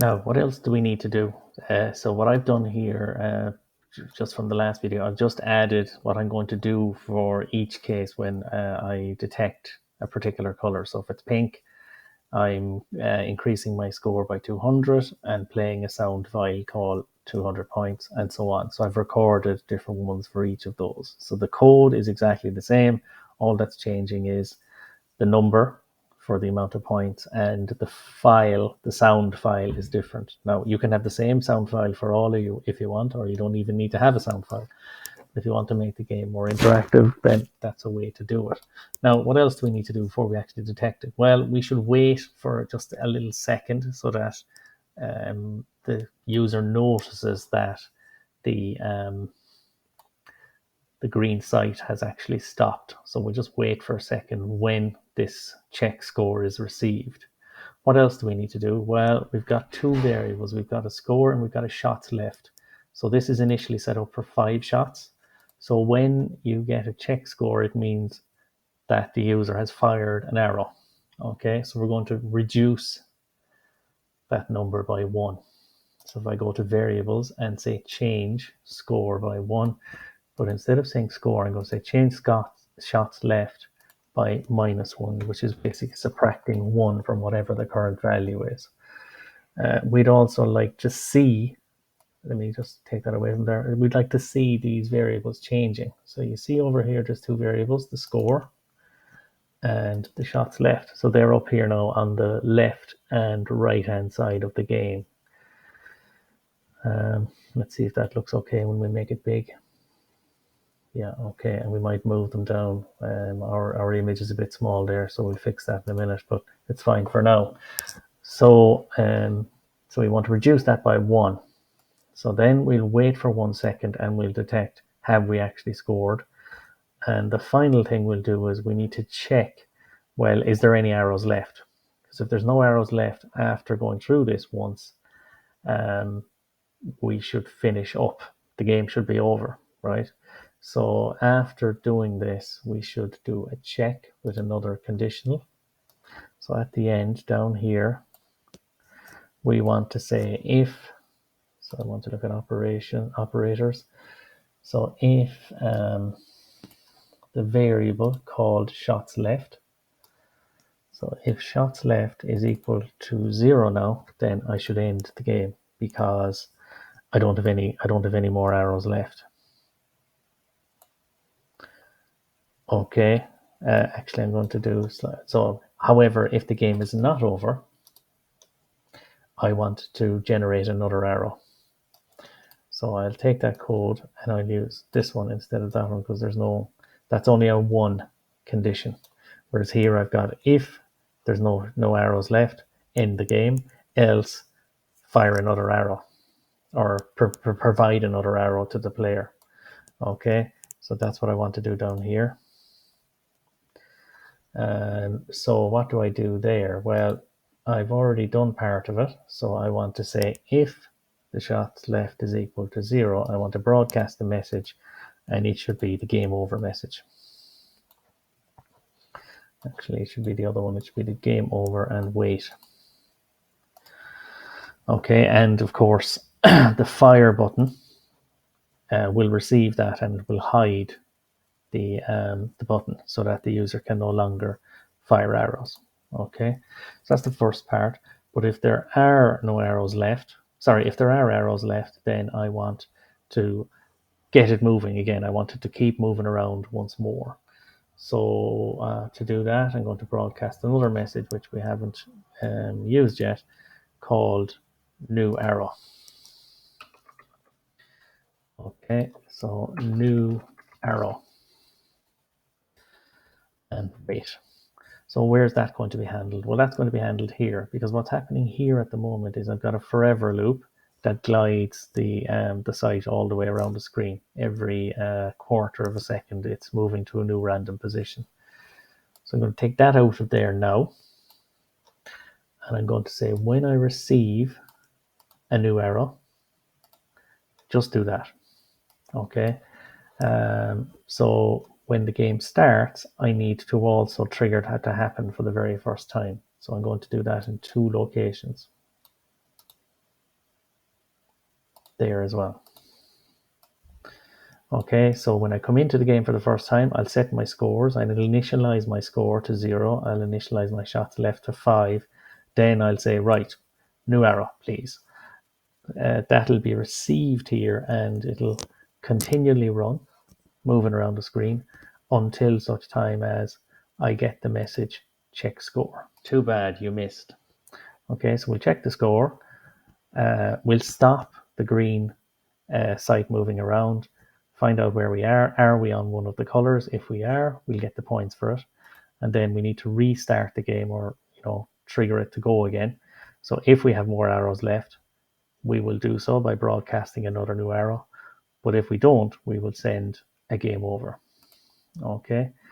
Now, what else do we need to do? So what I've done here, just from the last video, I've just added what I'm going to do for each case when I detect a particular color. So if it's pink, I'm increasing my score by 200 and playing a sound file called 200 points and so on. So I've recorded different ones for each of those. So the code is exactly the same. All that's changing is the number for the amount of points, and the file, the sound file, is different. Now, you can have the same sound file for all of you if you want, or you don't even need to have a sound file. If you want to make the game more interactive, then that's a way to do it. Now, what else do we need to do before we actually detect it? Well, we should wait for just a little second so that the user notices that the the green site has actually stopped. So we'll just wait for a second when this check score is received. What else do we need to do? Well, we've got two variables. We've got a score and we've got a shots left. So this is initially set up for 5 shots. So when you get a check score, it means that the user has fired an arrow. Okay, so we're going to reduce that number by 1. So if I go to variables and say change score by 1, but instead of saying score, I'm going to say change shots left by -1, which is basically subtracting 1 from whatever the current value is. We'd also like to see, let me just take that away from there. We'd like to see these variables changing. So you see over here, there's two variables, the score and the shots left. So they're up here now on the left and right hand side of the game. Let's see if that looks okay when we make it big. Yeah, okay, and we might move them down. Our image is a bit small there, so we'll fix that in a minute, but it's fine for now. So, so we want to reduce that by 1. So then we'll wait for 1 second and we'll detect, have we actually scored? And the final thing we'll do is we need to check, well, is there any arrows left? Because if there's no arrows left after going through this once, we should finish up. The game should be over, right? So after doing this, we should do a check with another conditional. So at the end down here, we want to say if, so I want to look at operators. So if the variable called shots left, so if shots left is equal to 0 now, then I should end the game because I don't have any more arrows left. Okay, actually I'm going to do so. However, if the game is not over, I want to generate another arrow. So I'll take that code and I'll use this one instead of that one because that's only a 1 condition. Whereas here I've got if there's no arrows left, end the game, else fire another arrow or provide another arrow to the player. Okay, so that's what I want to do down here. So what do I do there? Well, I've already done part of it. So I want to say if the shots left is equal to 0, I want to broadcast the message and it should be the game over message. Actually, it should be the other one. It should be the game over and wait. Okay, and of course, the fire button will receive that and it will hide the button so that the user can no longer fire arrows. Okay, so that's the first part. But if there are no arrows left, if there are arrows left, then I want to get it moving again. I want it to keep moving around once more. So to do that, I'm going to broadcast another message which we haven't used yet, called new arrow. Okay, so new arrow and wait. So where's that going to be handled? Well, that's going to be handled here because what's happening here at the moment is I've got a forever loop that glides the site all the way around the screen. Every quarter of a second, it's moving to a new random position. So I'm going to take that out of there now. And I'm going to say when I receive a new arrow, just do that. Okay. So when the game starts, I need to also trigger that to happen for the very first time. So I'm going to do that in 2 locations. there as well. Okay, so when I come into the game for the first time, I'll set my scores. I'll initialize my score to 0. I'll initialize my shots left to 5. Then I'll say, right, new arrow, please. That'll be received here and it'll continually run, moving around the screen until such time as I get the message, check score. Too bad you missed. Okay, so we'll check the score. We'll stop the green site moving around, find out where we are. Are we on one of the colors? If we are, we'll get the points for it. And then we need to restart the game or, trigger it to go again. So if we have more arrows left, we will do so by broadcasting another new arrow. But if we don't, we will send a game over. Okay.